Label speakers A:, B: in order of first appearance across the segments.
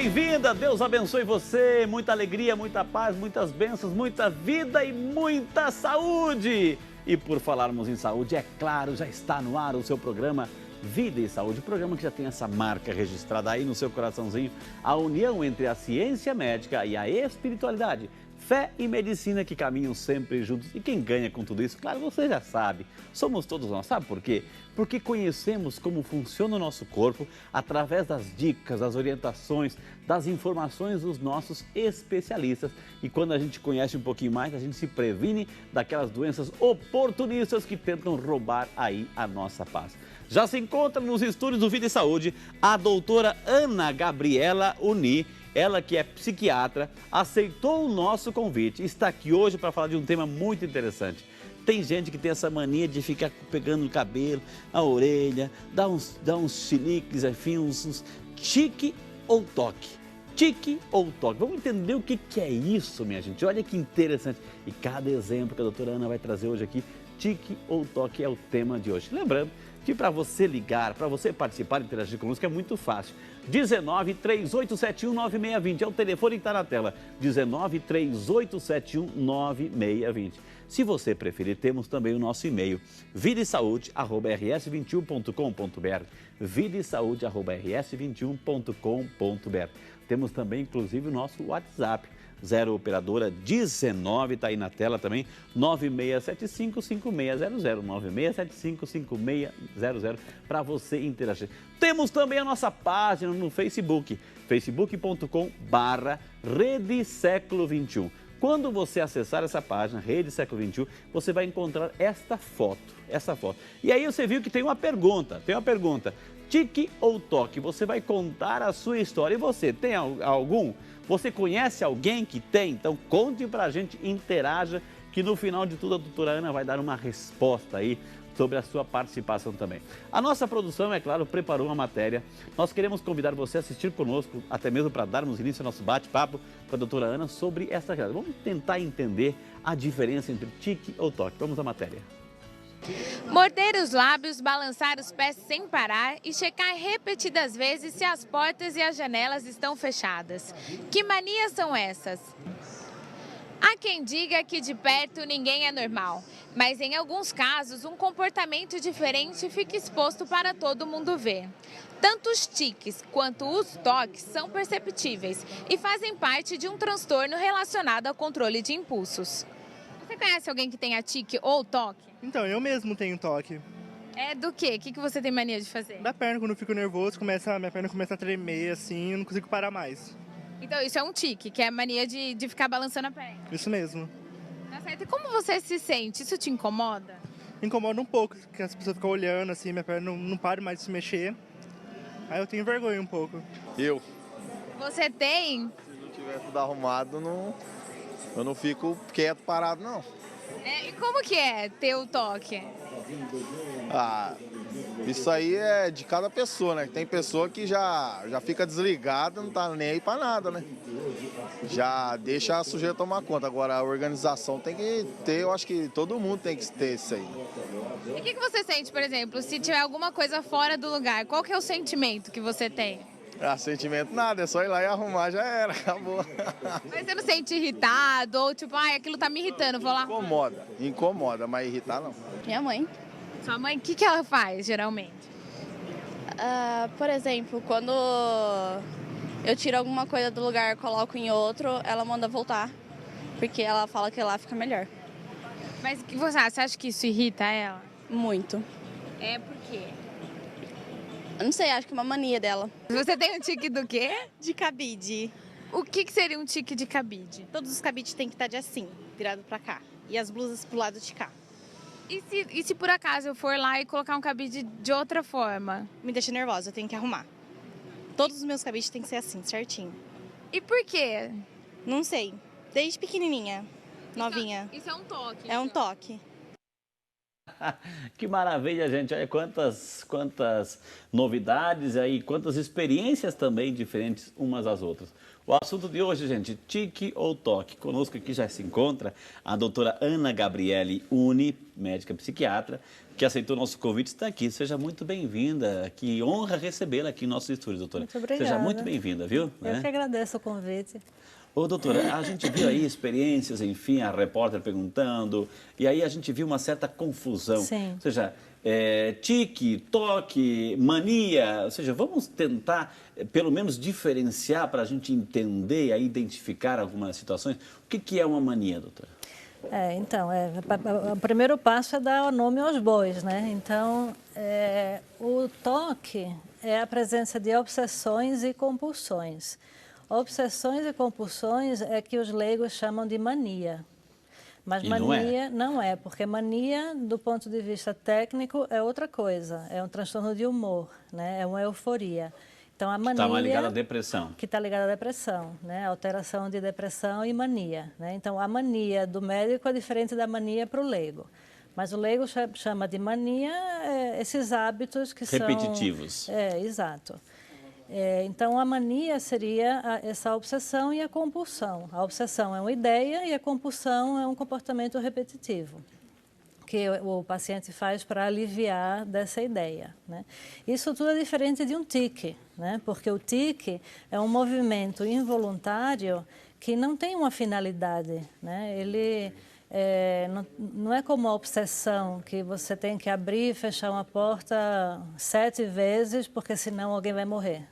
A: bem-vinda, Deus abençoe você, muita alegria, muita paz, muitas bênçãos, muita vida e muita saúde. E por falarmos em saúde, é claro, já está no ar o seu programa Vida e Saúde, programa que já tem essa marca registrada aí no seu coraçãozinho, a união entre a ciência médica e a espiritualidade. Fé e medicina que caminham sempre juntos. E quem ganha com tudo isso, claro, você já sabe. Somos todos nós. Sabe por quê? Porque conhecemos como funciona o nosso corpo através das dicas, das orientações, das informações dos nossos especialistas. E quando a gente conhece um pouquinho mais, a gente se previne daquelas doenças oportunistas que tentam roubar aí a nossa paz. Já se encontra nos estúdios do Vida e Saúde a doutora Ana Gabriela Uni. Ela que é psiquiatra, aceitou o nosso convite e está aqui hoje para falar de um tema muito interessante. Tem gente que tem essa mania de ficar pegando o cabelo, a orelha, dá uns chiliques, enfim, uns tique ou toque. Tique ou toque. Vamos entender o que é isso, minha gente. Olha que interessante. E cada exemplo que a doutora Ana vai trazer hoje aqui, tique ou toque é o tema de hoje. Lembrando que para você ligar, para você participar e interagir conosco é muito fácil. 19 3871 9620 é o telefone que está na tela. 19 3871 9620. Se você preferir, temos também o nosso e-mail, videsaude@rs21.com.br. videsaude@rs21.com.br. Temos também, inclusive, o nosso WhatsApp. 0 operadora 19, está aí na tela também, 9675-5600, 9675-5600, para você interagir. Temos também a nossa página no Facebook, facebook.com/Rede Século XXI. Quando você acessar essa página, Rede Século XXI, você vai encontrar esta foto. E aí você viu que tem uma pergunta, tique ou toque? Você vai contar a sua história. E você, tem algum? Você conhece alguém que tem? Então conte pra gente, interaja, que no final de tudo a doutora Ana vai dar uma resposta aí sobre a sua participação também. A nossa produção, é claro, preparou uma matéria. Nós queremos convidar você a assistir conosco, até mesmo para darmos início ao nosso bate-papo com a doutora Ana sobre essa realidade. Vamos tentar entender a diferença entre tique ou toque. Vamos à matéria.
B: Morder os lábios, balançar os pés sem parar e checar repetidas vezes se as portas e as janelas estão fechadas. Que manias são essas? Há quem diga que de perto ninguém é normal, mas em alguns casos um comportamento diferente fica exposto para todo mundo ver. Tanto os tiques quanto os toques são perceptíveis e fazem parte de um transtorno relacionado ao controle de impulsos. Você conhece alguém que tenha tique ou toque?
C: Então, eu mesmo tenho toque.
B: É do quê? O que você tem mania de fazer?
C: Da perna, quando eu fico nervoso, minha perna começa a tremer, assim, eu não consigo parar mais.
B: Então, isso é um tique, que é a mania de ficar balançando a perna.
C: Isso mesmo.
B: Tá certo. E como você se sente? Isso te incomoda?
C: Me incomoda um pouco, porque as pessoas ficam olhando, assim, minha perna não para mais de se mexer. Aí eu tenho vergonha um pouco.
B: Você tem?
D: Se não tiver tudo arrumado, eu não fico quieto, parado, não.
B: E como que é ter o toque?
D: Isso aí é de cada pessoa, né? Tem pessoa que já fica desligada, não tá nem aí pra nada, né? Já deixa a sujeira tomar conta. Agora, a organização tem que ter, eu acho que todo mundo tem que ter isso aí.
B: E o que você sente, por exemplo, se tiver alguma coisa fora do lugar? Qual que é o sentimento que você tem?
D: Sentimento nada, é só ir lá e arrumar, já era, acabou.
B: Mas você não sente irritado ou tipo, aquilo tá me irritando, vou lá.
D: Incomoda, mas irritar não.
E: Minha mãe.
B: Sua mãe, o que ela faz, geralmente?
E: Por exemplo, quando eu tiro alguma coisa do lugar e coloco em outro, ela manda voltar, porque ela fala que lá fica melhor.
B: Mas você acha que isso irrita ela?
E: Muito.
B: É por quê?
E: Eu não sei, acho que é uma mania dela.
B: Você tem um tique do quê?
F: De cabide.
B: O que seria um tique de cabide?
F: Todos os cabides têm que estar de assim, virado pra cá. E as blusas pro lado de cá.
B: E se por acaso eu for lá e colocar um cabide de outra forma?
F: Me deixa nervosa, eu tenho que arrumar. Todos os meus cabides têm que ser assim, certinho.
B: E por quê?
F: Não sei. Desde pequenininha, novinha.
B: Isso é um toque.
F: É um toque.
A: Que maravilha, gente. Olha quantas novidades aí, quantas experiências também diferentes umas às outras. O assunto de hoje, gente, tique ou toque. Conosco aqui já se encontra a doutora Ana Gabriele Uni, médica psiquiatra, que aceitou nosso convite, está aqui. Seja muito bem-vinda. Que honra recebê-la aqui em nossos estúdios, doutora.
F: Muito obrigada.
A: Seja muito bem-vinda, viu?
F: Eu que agradeço o convite.
A: Ô, doutora, a gente viu aí experiências, enfim, a repórter perguntando, e aí a gente viu uma certa confusão.
F: Sim.
A: Ou seja, tique, toque, mania, ou seja, vamos tentar, pelo menos, diferenciar para a gente entender e identificar algumas situações. O que é uma mania, doutora?
F: Então, o primeiro passo é dar o nome aos bois, né? Então, o toque é a presença de obsessões e compulsões. Obsessões e compulsões é que os leigos chamam de mania. Mas
A: E
F: mania não é, porque mania, do ponto de vista técnico, é outra coisa. É um transtorno de humor, né? É uma euforia. Então, a mania...
A: Está mais ligada à depressão.
F: Que está ligada à depressão, né? Alteração de depressão e mania, né? Então, a mania do médico é diferente da mania para o leigo. Mas o leigo chama de mania esses hábitos que
A: repetitivos.
F: são... Exato. Então, a mania seria essa obsessão e a compulsão. A obsessão é uma ideia e a compulsão é um comportamento repetitivo que o paciente faz para aliviar dessa ideia, né? Isso tudo é diferente de um tique, né? Porque o tique é um movimento involuntário que não tem uma finalidade, né? Ele não é como a obsessão, que você tem que abrir e fechar uma porta 7 vezes, porque senão alguém vai morrer,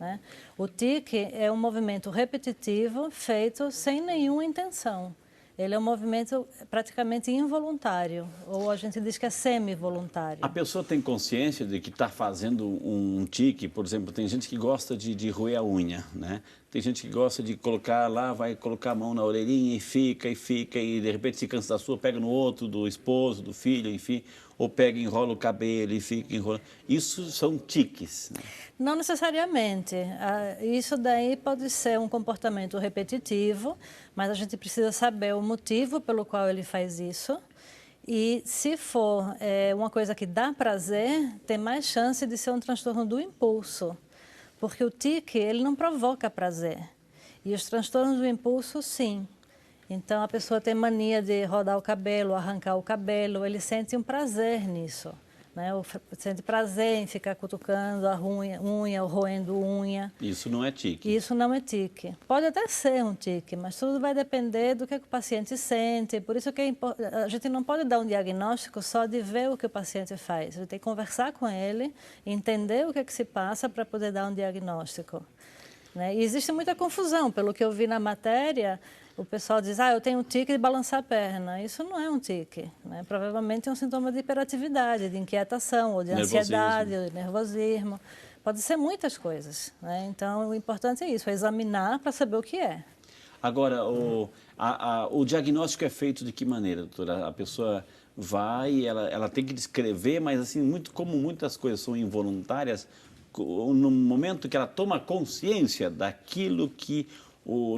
F: né? O tique é um movimento repetitivo feito sem nenhuma intenção. Ele é um movimento praticamente involuntário, ou a gente diz que é semi-voluntário.
A: A pessoa tem consciência de que está fazendo um tique, por exemplo, tem gente que gosta de roer a unha, né? Tem gente que gosta de colocar lá, vai colocar a mão na orelhinha e fica, e de repente se cansa da sua, pega no outro, do esposo, do filho, enfim, ou pega e enrola o cabelo e fica enrolando. Isso são tiques, né?
F: Não necessariamente. Isso daí pode ser um comportamento repetitivo, mas a gente precisa saber o motivo pelo qual ele faz isso. E se for uma coisa que dá prazer, tem mais chance de ser um transtorno do impulso. Porque o tique, ele não provoca prazer. E os transtornos do impulso, sim. Então, a pessoa tem mania de rodar o cabelo, arrancar o cabelo, ele sente um prazer nisso, né? Sente prazer em ficar cutucando a unha ou roendo unha.
A: Isso não é tique.
F: Isso não é tique. Pode até ser um tique, mas tudo vai depender do que o paciente sente. Por isso que a gente não pode dar um diagnóstico só de ver o que o paciente faz. A gente tem que conversar com ele, entender o que se passa para poder dar um diagnóstico, né? E existe muita confusão. Pelo que eu vi na matéria, o pessoal diz, eu tenho um tique de balançar a perna. Isso não é um tique, né? Provavelmente é um sintoma de hiperatividade, de inquietação, ou de ansiedade, ou de nervosismo. Pode ser muitas coisas, né? Então, o importante é isso, é examinar para saber o que é.
A: Agora, o diagnóstico é feito de que maneira, doutora? A pessoa vai, ela tem que descrever, mas assim, como muitas coisas são involuntárias, no momento que ela toma consciência daquilo que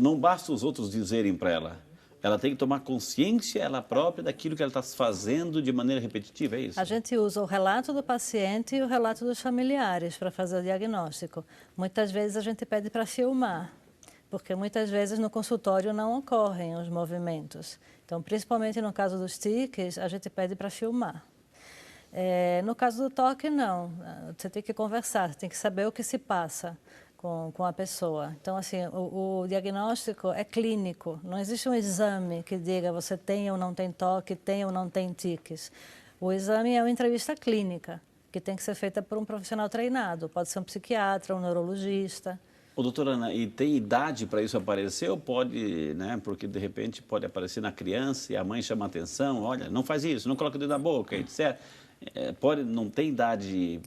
A: não basta os outros dizerem para ela. Ela tem que tomar consciência, ela própria, daquilo que ela está fazendo de maneira repetitiva, é isso?
F: A gente usa o relato do paciente e o relato dos familiares para fazer o diagnóstico. Muitas vezes a gente pede para filmar, porque muitas vezes no consultório não ocorrem os movimentos. Então, principalmente no caso dos tiques, a gente pede para filmar. No caso do toque, não. Você tem que conversar, você tem que saber o que se passa com a pessoa. Então, assim, o diagnóstico é clínico. Não existe um exame que diga você tem ou não tem toque, tem ou não tem tiques. O exame é uma entrevista clínica, que tem que ser feita por um profissional treinado. Pode ser um psiquiatra, um neurologista.
A: Doutora Ana, e tem idade para isso aparecer ou pode, né? Porque de repente pode aparecer na criança e a mãe chama a atenção, olha, não faz isso, não coloca o dedo na boca, etc. Não tem idade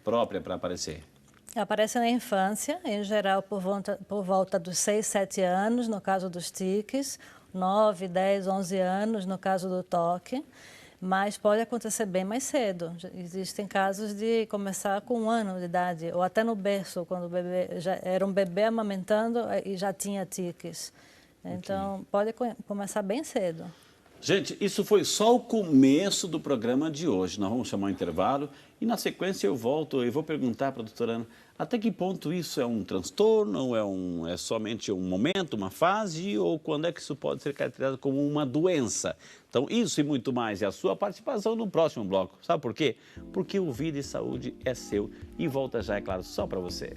A: própria para aparecer?
F: Aparece na infância, em geral por volta dos 6, 7 anos, no caso dos tiques, 9, 10, 11 anos, no caso do toque, mas pode acontecer bem mais cedo. Existem casos de começar com 1 ano de idade, ou até no berço, quando o bebê já era um bebê amamentando e já tinha tiques. Então, pode começar bem cedo.
A: Gente, isso foi só o começo do programa de hoje. Nós vamos chamar um intervalo e, na sequência, eu volto e vou perguntar para a doutora Ana Até que ponto isso é um transtorno, é somente um momento, uma fase, ou quando é que isso pode ser caracterizado como uma doença? Então, isso e muito mais, e a sua participação no próximo bloco. Sabe por quê? Porque o Vida e Saúde é seu e volta já, é claro, só para você.